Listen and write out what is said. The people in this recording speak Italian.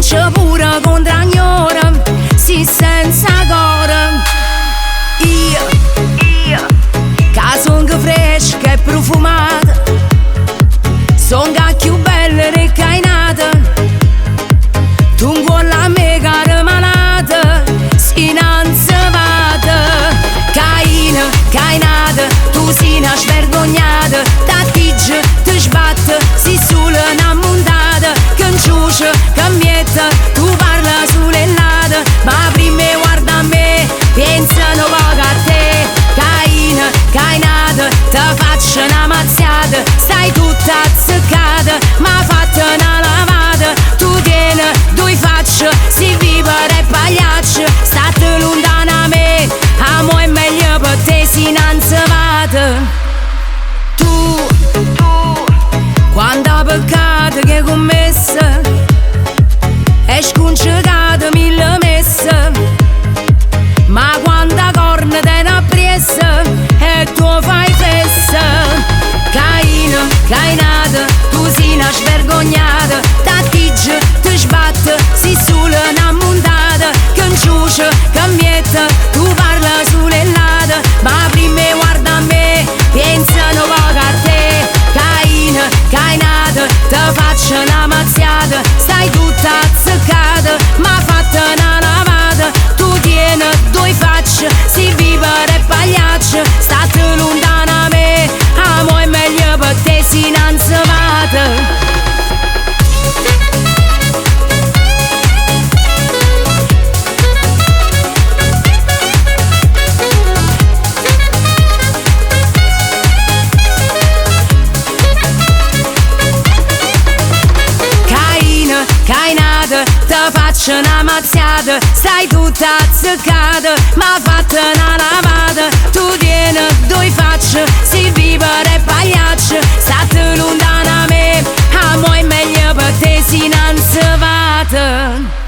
vince pure contro agnora, sì senza cora. Io, che son fresca e profumata, son più bella e cainata, tu con la me cara malata, si innanzi vada. Cainata, tu sei una svergognata, da tigge ti sbatte, si sulla una montata, che inciuce, che mietta, tu parla sull'ellata, ma prima guarda a me, pensano poco a te. Cainata, te faccio una mazziata, stai tutta azzeccata, ma fatta una lavata, tu tieni due facce, si vivere e pagliaccio, state lontana a me, amo è meglio per te si innanzi vada. Tu, quanta peccato che hai commesso, hai sconcegato mille messe, ma quanta corna te ne ha presa e tu fai festa. Cainata, tu sei una svergognata, da tigge ti sbatte, si sulla una montata, che inciuce, che mietta, tu parla sull'ellata, ma prima guarda a me, pensano poco a te. Cainata, te faccio una mazziata, stai tutta azzeccata, ma fatta una lavata, tu tieni due facce, si vivere e pagliaccio, state lontana a me, amo è meglio per te si innanzi vada. Cainata, te faccio una mazziata, stai tutta azzeccata, ma fatta una lavata, tu tieni due facce, si vivere e pagliaccio, state lontana a me, amo è meglio per te si innanzi vada.